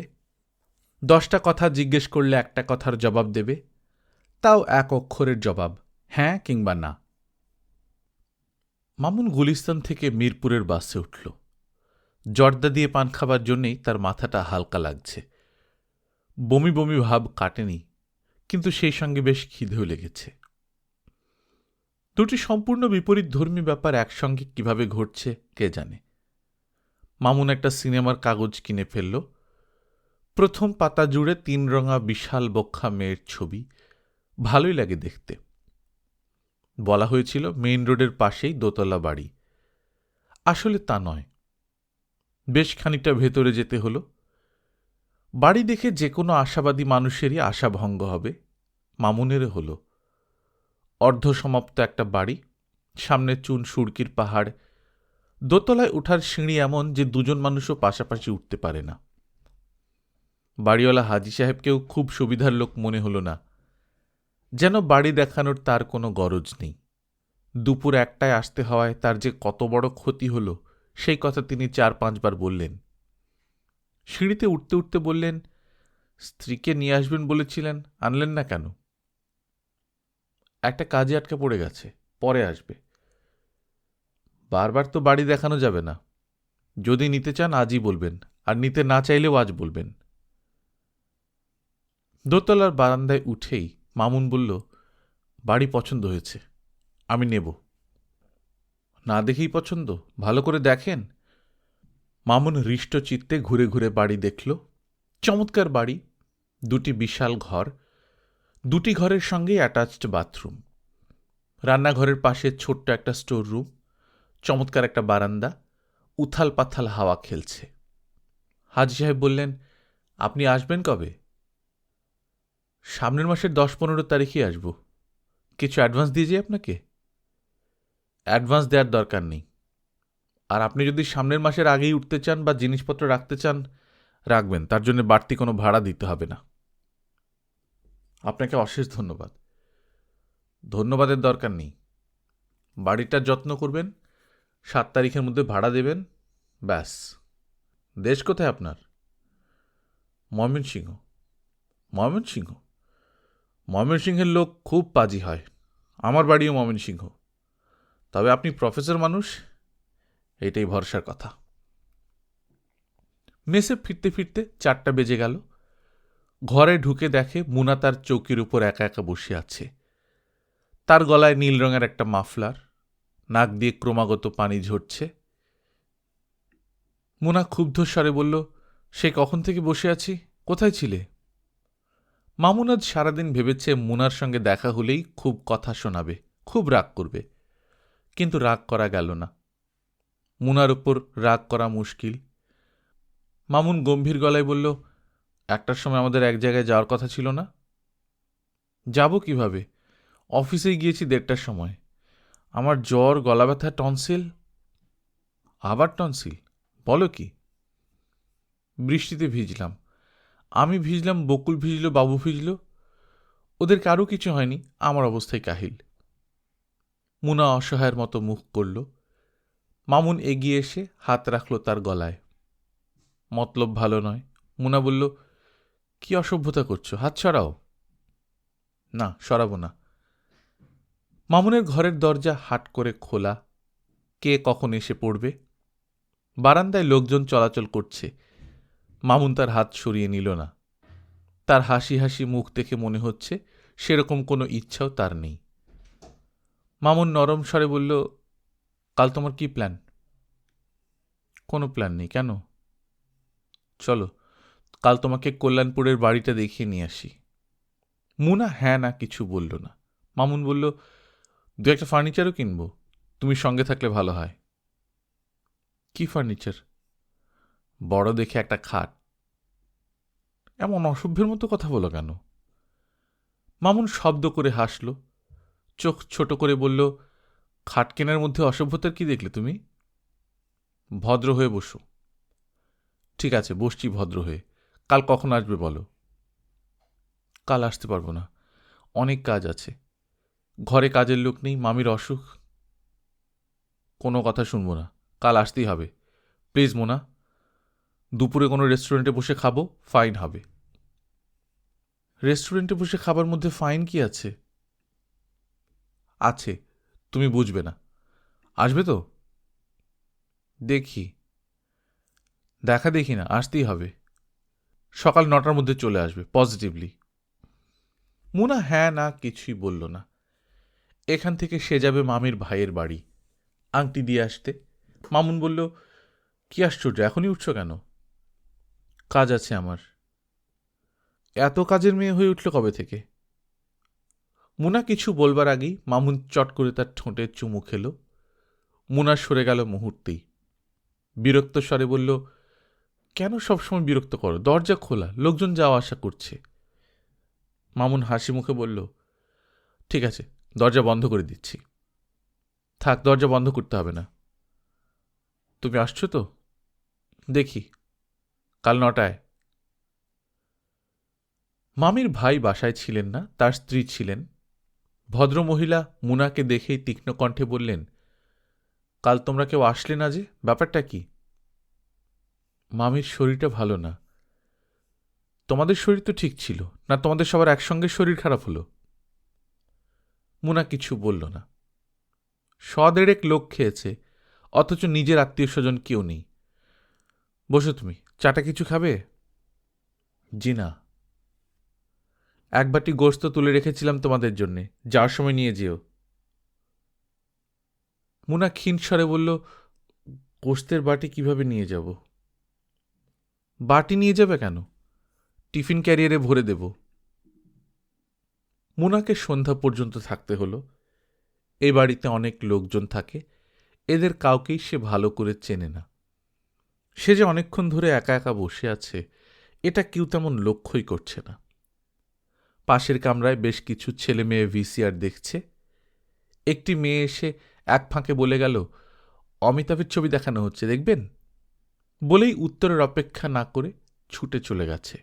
10টা কথা জিজ্ঞেস করলে একটা কথার জবাব দেবে, তাও এক অক্ষরের জবাব, হ্যাঁ কিংবা না। মামুন গুলিস্তান থেকে মিরপুরের বাসে উঠল। জর্দা দিয়ে পান খাবার জন্যেই তার মাথাটা হালকা লাগছে। বমি বমি ভাব কাটেনি, কিন্তু সেই সঙ্গে বেশ খিদেও লেগেছে। দুটি সম্পূর্ণ বিপরীত ধর্মী ব্যাপার একসঙ্গে কিভাবে ঘটছে কে জানে। মামুন একটা সিনেমার কাগজ কিনে ফেলল। প্রথম পাতা জুড়ে 3 রঙা বিশাল বক্ষা মেয়ের ছবি, ভালোই লাগে দেখতে। বলা হয়েছিল মেইন রোডের পাশেই দোতলা বাড়ি। আসলে তা নয়। বেশ খানিকটা ভেতরে যেতে হলো। বাড়ি দেখে যে কোনো আশাবাদী মানুষেরই আশাভঙ্গ হবে, মামুনেরও হলো। অর্ধসমাপ্ত একটা বাড়ি, সামনে চুন সুড়কির পাহাড়, দোতলায় ওঠার সিঁড়ি এমন যে দুজন মানুষও পাশাপাশি উঠতে পারে না। বাড়িওয়ালা হাজি সাহেবকেও খুব সুবিধার লোক মনে হল না, যেন বাড়ি দেখানোর তার কোনো গরজ নেই। দুপুর 1টায় আসতে হওয়ায় তার যে কত বড় ক্ষতি হল সেই কথা তিনি 4-5 বার বললেন। সিঁড়িতে উঠতে উঠতে বললেন, স্ত্রীকে নিয়ে আসবেন বলেছিলেন, আনলেন না কেন? একটা কাজে আটকে পড়ে গেছে, পরে আসবে। বারবার তো বাড়ি দেখানো যাবে না। যদি নিতে চান আজই বলবেন, আর নিতে না চাইলেও আজ বলবেন। দোতলার বারান্দায় উঠেই মামুন বলল, বাড়ি পছন্দ হয়েছে, আমি নেব। না দেখেই পছন্দ? ভালো করে দেখেন। মামুন হৃষ্ট চিত্তে ঘুরে ঘুরে বাড়ি দেখল। চমৎকার বাড়ি, 2টি বিশাল ঘর, 2টি ঘরের সঙ্গেই অ্যাটাচড বাথরুম, রান্নাঘরের পাশে ছোট্ট একটা স্টোর রুম, চমৎকার একটা বারান্দা, উথাল পাথাল হাওয়া খেলছে। হাজি সাহেব বললেন, আপনি আসবেন কবে? সামনের মাসের 10-15 তারিখে আসব। কিছু অ্যাডভান্স দিয়ে যাই আপনাকে? অ্যাডভান্স দেওয়ার দরকার নেই। আর আপনি যদি সামনের মাসের আগেই উঠতে চান বা জিনিসপত্র রাখতে চান, রাখবেন, তার জন্য বাড়তি কোনো ভাড়া দিতে হবে না। আপনাকে অশেষ ধন্যবাদ। ধন্যবাদের দরকার নেই। বাড়িটার যত্ন করবেন, 7 তারিখের মধ্যে ভাড়া দেবেন, ব্যাস। দেশ কোথায় আপনার? ময়মনসিংহ। ময়মনসিংহ? ময়মনসিংহের লোক খুব পাজি হয়। আমার বাড়িও ময়মনসিংহ। তবে আপনি প্রফেসর মানুষ, এইটাই ভরসার কথা। মেসে ফিরতে ফিরতে 4টা বেজে গেল। ঘরে ঢুকে দেখে মুনা তার চৌকির উপর একা একা বসে আছে। তার গলায় নীল রঙের একটা মাফলার, নাক দিয়ে ক্রমাগত পানি ঝরছে। মুনা ক্ষুব্ধ স্বরে বলল, সে কখন থেকে বসে আছি, কোথায় ছিলে? মামুন আজ সারাদিন ভেবেছে মুনার সঙ্গে দেখা হলেই খুব কথা শোনাবে, খুব রাগ করবে, কিন্তু রাগ করা গেল না। মুনার উপর রাগ করা মুশকিল। মামুন গম্ভীর গলায় বলল, 1টার সময় আমাদের এক জায়গায় যাওয়ার কথা ছিল না? যাব কিভাবে? অফিসে গিয়েছি 1:30টার সময়। আমার জ্বর, গলা ব্যথা, টনসিল। আবার টনসিল? বলো কি? বৃষ্টিতে ভিজলাম, আমি ভিজলাম, বকুল ভিজল, বাবু ভিজল, ওদের কারও কিছু হয়নি, আমার অবস্থায় কাহিল। মুনা অসহায়ের মতো মুখ করল। মামুন এগিয়ে এসে হাত রাখল তার গলায়। মতলব ভালো নয়। মুনা বলল, কি অসভ্যতা করছো, হাত সরাও। না, সরাবো না। মামুনের ঘরের দরজা হাট করে খোলা, কে কখন এসে পড়বে। বারান্দায় লোকজন চলাচল করছে। মামুন তার হাত সরিয়ে নিল না। তার হাসি হাসি মুখ দেখে মনে হচ্ছে সেরকম কোনো ইচ্ছাও তার নেই। মামুন নরম স্বরে বলল, কাল তোমার কি প্ল্যান? কোনো প্ল্যান নেই। কেন? চলো, কাল তোমাকে কল্যাণপুরের বাড়িটা দেখিয়ে নিয়ে আসি। মুনা হ্যাঁ না কিছু বলল না। মামুন বলল, 2-1টা ফার্নিচারও কিনব, তুমি সঙ্গে থাকলে ভালো হয়। কি ফার্নিচার? বড় দেখে একটা খাট। এমন অসভ্যের মতো কথা বলো কেন? মামুন শব্দ করে হাসল, চোখ ছোট করে বলল, খাট কেনার মধ্যে অসভ্যতার কি দেখলে তুমি? ভদ্র হয়ে বসো। ঠিক আছে, বসছি ভদ্র হয়ে। কাল কখন আসবে বলো? কাল আসতে পারবো না, অনেক কাজ আছে। ঘরে কাজের লোক নেই, মামির অসুখ। কোনো কথা শুনবো না, কাল আসতেই হবে। প্লিজ মোনা। দুপুরে কোনো রেস্টুরেন্টে বসে খাবো, ফাইন হবে। রেস্টুরেন্টে বসে খাবার মধ্যে ফাইন কি আছে? আছে, তুমি বুঝবে না। আসবে তো? দেখি। দেখা দেখি না, আসতেই হবে। সকাল 9টার মধ্যে চলে আসবে, পজিটিভলি। মুনা হ্যাঁ না কিছুই বলল না। এখান থেকে সে যাবে মামির ভাইয়ের বাড়ি আংটি দিয়ে আসতে। মামুন বলল, কি আশ্চর্য, এখনই উঠছ কেন? কাজ আছে আমার। এত কাজের মেয়ে হয়ে উঠল কবে থেকে? মুনা কিছু বলবার আগেই মামুন চট করে তার ঠোঁটে চুমু খেল। মুনা সরে গেল মুহূর্তেই। বিরক্ত স্বরে বলল, কেন সবসময় বিরক্ত করো? দরজা খোলা, লোকজন যাওয়া আসা করছে। মামুন হাসি মুখে বলল, ঠিক আছে, দরজা বন্ধ করে দিচ্ছি। থাক, দরজা বন্ধ করতে হবে না। তুমি আসছো তো? দেখি, কাল 9টায়। মামির ভাই বাসায় ছিলেন না, তার স্ত্রী ছিলেন। ভদ্রমহিলা মুনাকে দেখেই তীক্ষ্ণ কণ্ঠে বললেন, কাল তোমরা কেউ আসলে না যে, ব্যাপারটা কি? মামির শরীরটা ভালো না। তোমাদের শরীর তো ঠিক ছিল না, তোমাদের সবার একসঙ্গে শরীর খারাপ হলো? মুনা কিছু বলল না। 100 লোক খেয়েছে, অথচ নিজের আত্মীয় স্বজন কেউ নেই। বসো তুমি, চাটা কিছু খাবে? জি না। এক বাটি গোশত তুলে রেখেছিলাম তোমাদের জন্যে, যাওয়ার সময় নিয়ে যেও। মুনা ক্ষীণ স্বরে বলল, গোশতের বাটি কিভাবে নিয়ে যাব? বাটি নিয়ে যাবে কেন? টিফিন ক্যারিয়ারে ভরে দেব। মুনাকে সন্ধ্যা পর্যন্ত থাকতে হলো। এ বাড়িতে অনেক লোকজন থাকে, এদের কাউকেই সে ভালো করে চেনে না। সে যে অনেকক্ষণ ধরে একা একা বসে আছে, এটা কেউ তেমন লক্ষ্যই করছে না। পাশের কামরায় বেশ কিছু ছেলে মেয়ে ভিসিআর দেখছে। একটি মেয়ে এসে এক ফাঁকে বলে গেল, অমিতাভের ছবি দেখানো হচ্ছে, দেখবেন? বলেই উত্তরের অপেক্ষা না করে ছুটে চলে গেছে।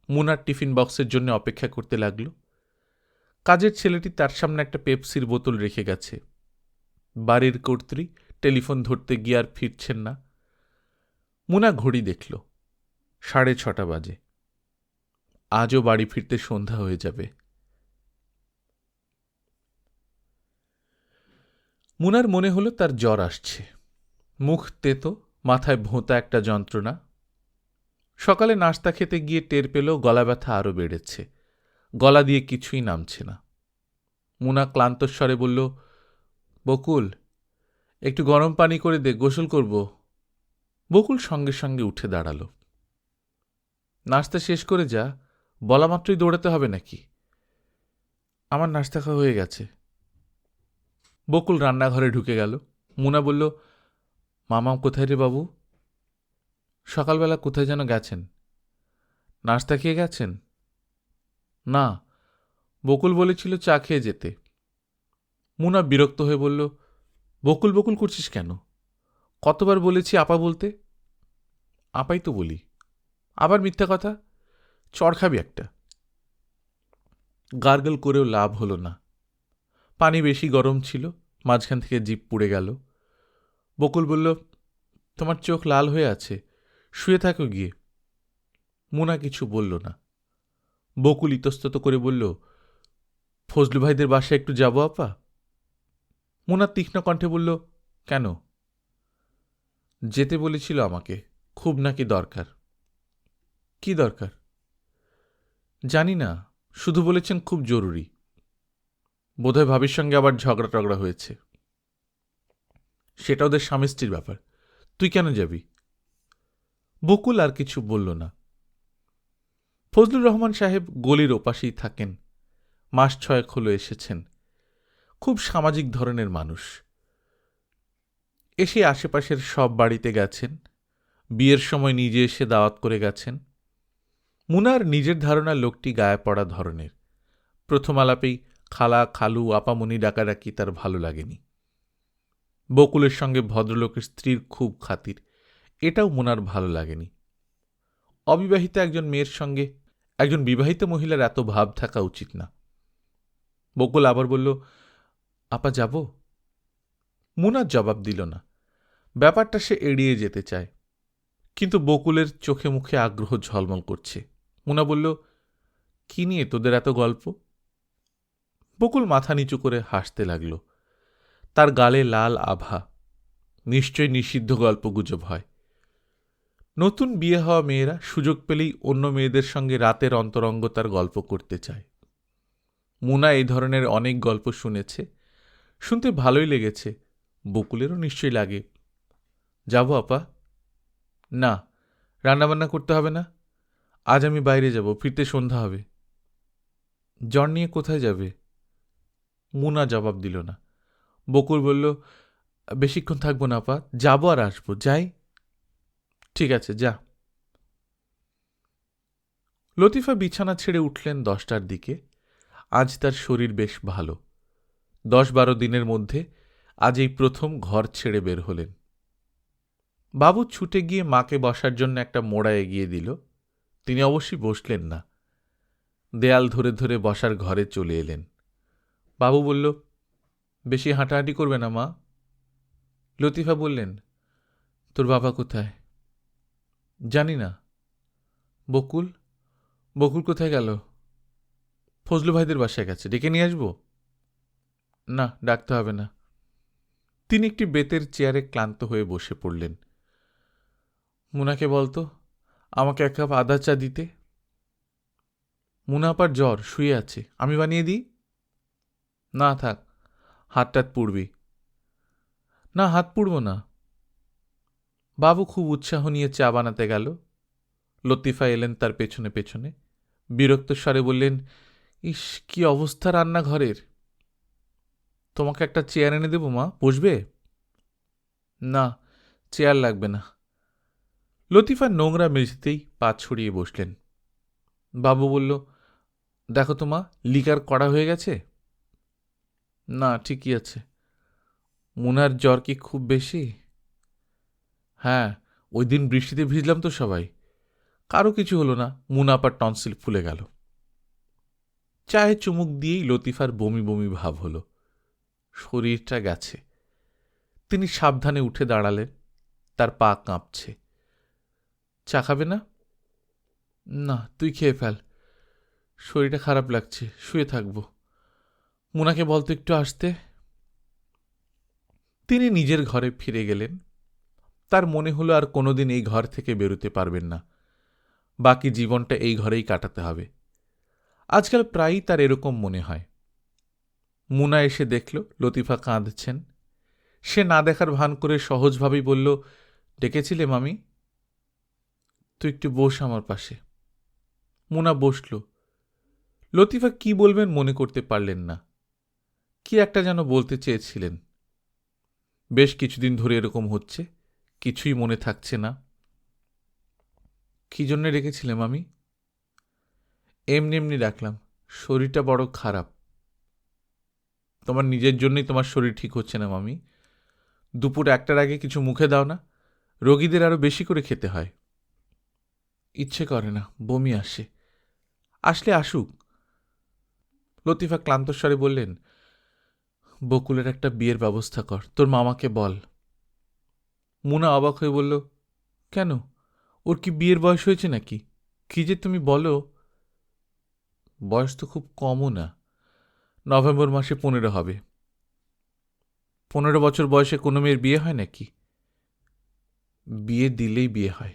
মুনার টিফিন বক্সের জন্য অপেক্ষা করতে লাগল। কাজের ছেলেটি তার সামনে একটা পেপসির বোতল রেখে গেছে। বাড়ির কর্ত্রী টেলিফোন ধরতে গিয়ে আর ফিরছেন না। মুনা ঘড়ি দেখল, 6:30 বাজে। আজও বাড়ি ফিরতে সন্ধ্যা হয়ে যাবে। মুনার মনে হলো তার জ্বর আসছে। মুখ তেতো, মাথায় ভোঁতা একটা যন্ত্রণা। সকালে নাস্তা খেতে গিয়ে টের পেল গলা ব্যথা আরও বেড়েছে, গলা দিয়ে কিছুই নামছে না। মুনা ক্লান্ত স্বরে বলল, বকুল, একটু গরম পানি করে দে, গোসল করব। বকুল সঙ্গে সঙ্গে উঠে দাঁড়াল। নাস্তা শেষ করে যা, বলা মাত্রই দৌড়াতে হবে নাকি? আমার নাস্তা খাওয়া হয়ে গেছে। বকুল রান্নাঘরে ঢুকে গেল। মুনা বলল, মামা কোথায় রে বাবু? সকালবেলা কোথায় যেন গেছেন। নাস্তা খেয়ে গেছেন? না, বকুল বলেছিল চা খেয়ে যেতে। মুনা বিরক্ত হয়ে বলল, বকুল বকুল করছিস কেন? কতবার বলেছি আপা বলতে? আপাই তো বলি। আবার মিথ্যা কথা, চড় খাবি একটা। গার্গল করেও লাভ হলো না। পানি বেশি গরম ছিল, মাঝখান থেকে জিভ পুড়ে গেল। বকুল বলল, তোমার চোখ লাল হয়ে আছে, শুয়ে থাকো গিয়ে। মুনা কিছু বলল না। বকুল ইতস্তত করে বলল, ফজলু ভাইদের বাসায় একটু যাব আপা? মুনা তীক্ষ্ণ কণ্ঠে বলল, কেন? যেতে বলেছিল আমাকে, খুব নাকি দরকার। কি দরকার? জানি না, শুধু বলেছেন খুব জরুরি। বোধহয় ভাবির সঙ্গে আবার ঝগড়া টগড়া হয়েছে। সেটা ওদের স্বামী স্ত্রীর ব্যাপার, তুই কেন যাবি? বকুল আর কিছু বলল না। ফজলুর রহমান সাহেব গলির ওপাশেই থাকেন, মাস 6 হলো এসেছেন। খুব সামাজিক ধরনের মানুষ। এসে আশেপাশের সব বাড়িতে গেছেন, বিয়ের সময় নিজে এসে দাওয়াত করে গেছেন। মুনার নিজের ধারণা লোকটি গায়ে পড়া ধরনের। প্রথম আলাপেই খালা খালু আপামনি ডাকাডাকি তার ভালো লাগেনি। বকুলের সঙ্গে ভদ্রলোকের স্ত্রীর খুব খাতির, এটাও মুনার ভালো লাগেনি। অবিবাহিত একজন মেয়ের সঙ্গে একজন বিবাহিত মহিলার এত ভাব থাকা উচিত না। বকুল আবার বলল, আপা যাব? মুনার জবাব দিল না। ব্যাপারটা সে এড়িয়ে যেতে চায়। কিন্তু বকুলের চোখে মুখে আগ্রহ ঝলমল করছে। মুনা বলল, কি নিয়ে তোদের এত গল্প? বকুল মাথা নিচু করে হাসতে লাগল। তার গালে লাল আভা। নিশ্চয় নিষিদ্ধ গল্পগুজব হয়। নতুন বিয়ে হওয়া মেয়েরা সুযোগ পেলেই অন্য মেয়েদের সঙ্গে রাতের অন্তরঙ্গতার গল্প করতে চায়। মুনা এই ধরনের অনেক গল্প শুনেছে, শুনতে ভালোই লেগেছে। বকুলেরও নিশ্চয়ই লাগে। যাব আপা? না, রান্নাবান্না করতে হবে না। আজ আমি বাইরে যাব, ফিরতে সন্ধ্যা হবে। জ্বর নিয়ে কোথায় যাবে? মুনা জবাব দিল না। বকুল বলল, বেশিক্ষণ থাকবো না আপা, যাবো আর আসবো। যাই? ঠিক আছে, যা। লতিফা বিছানা ছেড়ে উঠলেন 10টার দিকে। আজ তার শরীর বেশ ভালো। 10-12 দিনের মধ্যে আজ এই প্রথম ঘর ছেড়ে বের হলেন। বাবু ছুটে গিয়ে মাকে বসার জন্য একটা মোড়া এগিয়ে দিল। তিনি অবশ্যই বসলেন না, দেয়াল ধরে ধরে বসার ঘরে চলে এলেন। বাবু বলল, বেশি হাঁটাহাঁটি করবে না মা। লতিফা বললেন, তোর বাবা কোথায়? জানি না। বকুল? বকুল কোথায় গেল? ফজলু ভাইদের বাসায় গেছে, ডেকে নিয়ে আসবো? না, ডাকতে হবে না। তিনি একটি বেতের চেয়ারে ক্লান্ত হয়ে বসে পড়লেন। মুনাকে বলতো আমাকে 1 কাপ আদা চা দিতে। মুনা আপার জ্বর, শুয়ে আছে, আমি বানিয়ে দিই? না থাক, হাতটাত পুড়বি। না, হাত পুড়ব না। বাবু খুব উৎসাহ নিয়ে চা বানাতে গেল। লতিফা এলেন তার পেছনে পেছনে। বিরক্ত স্বরে বললেন, ইস, কি অবস্থা রান্নাঘরের। তোমাকে একটা চেয়ার এনে দেবো মা, বসবে? না, চেয়ার লাগবে না। লতিফা নোংরা মেঝেতেই পা ছড়িয়ে বসলেন। বাবু বলল, দেখো তো মা, লিকার কড়া হয়ে গেছে? না, ঠিকই আছে। মুনার জ্বর কি খুব বেশি? হ্যাঁ, ওই দিন বৃষ্টিতে ভিজলাম তো সবাই। কারো কিছু হলো না, মুনা আপার টনসিল ফুলে গেল। চায়ে চুমুক দিয়েই লতিফার বমি বমি ভাব হল। শরীরটা গেছে। তিনি সাবধানে উঠে দাঁড়ালেন। তার পা কাঁপছে। চা খাবে না? না, তুই খেয়ে ফেল। শরীরটা খারাপ লাগছে, শুয়ে থাকব। মুনাকে বলতো একটু আসতে। তিনি নিজের ঘরে ফিরে গেলেন। তার মনে হলো আর কোনোদিন এই ঘর থেকে বেরোতে পারবেন না। বাকি জীবনটা এই ঘরেই কাটাতে হবে। আজকাল প্রায়ই তার এরকম মনে হয়। মুনা এসে দেখল লতিফা কাঁদছেন। সে না দেখার ভান করে সহজভাবেই বলল, ডেকেছিলে মামি? তুই একটু বস আমার পাশে। মুনা বসল। লতিফা কি বলবেন মনে করতে পারলেন না। কি একটা যেন বলতে চেয়েছিলেন। বেশ কিছুদিন ধরে এরকম হচ্ছে, কিছুই মনে থাকছে না। কি জন্যে রেখেছিলে মামি? এমনি এমনি রাখলাম, শরীরটা বড় খারাপ। তোমার নিজের জন্যই তোমার শরীর ঠিক হচ্ছে না মামি। দুপুর 1টার আগে কিছু মুখে দাও না, রোগীদের আরো বেশি করে খেতে হয়। ইচ্ছে করে না, বমি আসে। আসলে আসুক। লতিফা ক্লান্ত স্বরে বললেন, বকুলের একটা বিয়ের ব্যবস্থা কর, তোর মামাকে বল। মুনা অবাক হয়ে বলল, কেন, ওর কি বিয়ের বয়স হয়েছে নাকি? কি যে তুমি বলো। বয়স তো খুব কমও না, নভেম্বর মাসে 15 হবে। 15 বছর বয়সে কোনো মেয়ের বিয়ে হয় নাকি? বিয়ে দিলেই বিয়ে হয়।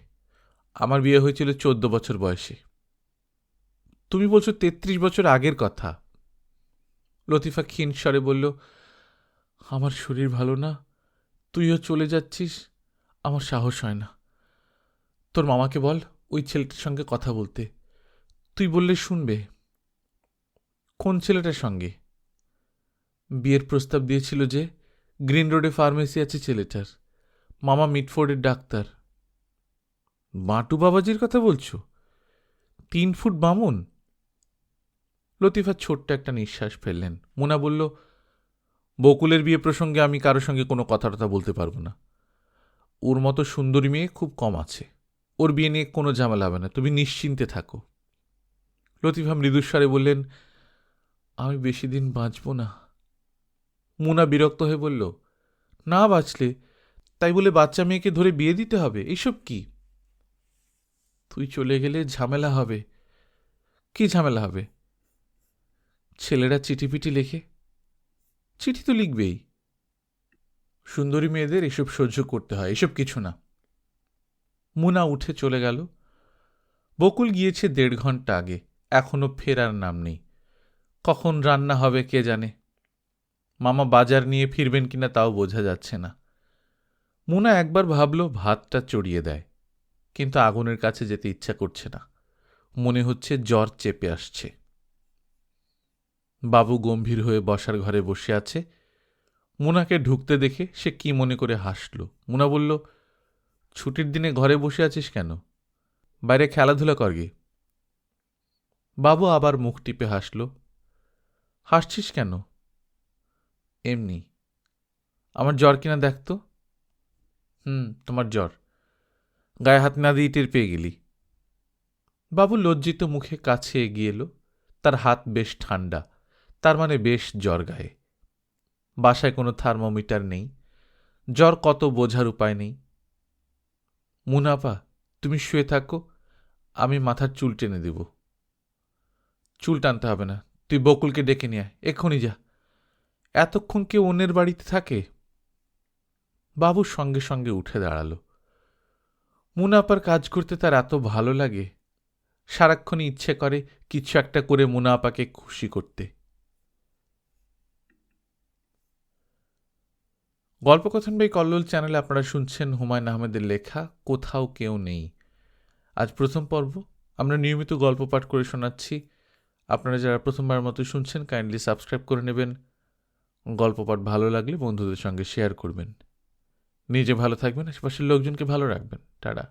আমার বিয়ে হয়েছিল 14 বছর বয়সে। তুমি বলছো 33 বছর আগের কথা। লতিফা ক্ষীণ স্বরে বলল, আমার শরীর ভালো না, তুইও চলে যাচ্ছিস, আমার সাহস হয় না। তোর মামাকে বল ওই ছেলেটার সঙ্গে কথা বলতে। তুই বললে শুনবে। কোন ছেলেটার সঙ্গে? বিয়ের প্রস্তাব দিয়েছিল যে, গ্রিন রোডে ফার্মেসি আছে ছেলেটার, মামা মিটফোর্ডের ডাক্তার। বাটু বাবাজির কথা বলছো? 3 ফুট বামুন? লতিফা ছোট্ট একটা নিঃশ্বাস ফেললেন। মুনা বলল, বকুলের বিয়ে প্রসঙ্গে আমি কারো সঙ্গে কোনো কথাটা বলতে পারবো না। ওর মতো সুন্দরী মেয়ে খুব কম আছে। ওর বিয়ে নিয়ে কোনো ঝামেলা হবে না, তুমি নিশ্চিন্তে থাকো। লতিফা মৃদুস্বরে বললেন, আমি বেশি দিন বাঁচব না। মুনা বিরক্ত হয়ে বলল, না বাঁচলে তাই বলে বাচ্চা মেয়েকে ধরে বিয়ে দিতে হবে, এইসব কি? তুই চলে গেলে ঝামেলা হবে। কি ঝামেলা হবে? ছেলেরা চিঠিপিটি লেখে। চিঠি তো লিখবেই। সুন্দরী মেয়েদের এসব সহ্য করতে হয়, এসব কিছু না। মুনা উঠে চলে গেল। বকুল গিয়েছে 1.5 ঘন্টা আগে, এখনো ফেরার নাম নেই। কখন রান্না হবে কে জানে। মামা বাজার নিয়ে ফিরবেন কিনা তাও বোঝা যাচ্ছে না। মুনা একবার ভাবল ভাতটা চড়িয়ে দেয়, কিন্তু আগুনের কাছে যেতে ইচ্ছা করছে না। মনে হচ্ছে জ্বর চেপে আসছে। বাবু গম্ভীর হয়ে বসার ঘরে বসে আছে। মুনাকে ঢুকতে দেখে সে কি মনে করে হাসল। মুনা বলল, ছুটির দিনে ঘরে বসে আছিস কেন? বাইরে খেলাধুলা করগে। বাবু আবার মুখ টিপে হাসল। হাসছিস কেন? এমনি। আমার জ্বর কিনা দেখ তো। তোমার জ্বর। গায়ে হাত না দিয়ে টের পেয়ে গেলি। বাবু লজ্জিত মুখে কাছে এগিয়ে এলো। তার হাত বেশ ঠান্ডা, তার মানে বেশ জ্বর গায়ে। বাসায় কোনো থার্মোমিটার নেই, জ্বর কত বোঝার উপায় নেই। মুনাপা, তুমি শুয়ে থাকো, আমি মাথার চুল টেনে দেব। চুল টানতে হবে না, তুই বকুলকে ডেকে নিয়ে আয়, এক্ষুনি যা। এতক্ষণ কেউ অন্যের বাড়িতে থাকে? বাবু সঙ্গে সঙ্গে উঠে দাঁড়াল। মুনাপার কাজ করতে তার এত ভালো লাগে, সারাক্ষণই ইচ্ছে করে কিছু একটা করে মুনাপাকে খুশি করতে। গল্পকথন বাই কল্লোল চ্যানেলে আপনারা শুনছেন হুমায়ুন আহমেদের লেখা কোথাও কেউ নেই। আজ প্রথম পর্ব। আমরা নিয়মিত গল্প পাঠ করে শোনাচ্ছি। আপনারা যারা প্রথমবার মতো শুনছেন কাইন্ডলি সাবস্ক্রাইব করে নেবেন। গল্প পাঠ ভালো লাগলে বন্ধুদের সঙ্গে শেয়ার করবেন। নিজে ভালো থাকবেন, আশেপাশের লোকজনকে ভালো রাখবেন। টাটা।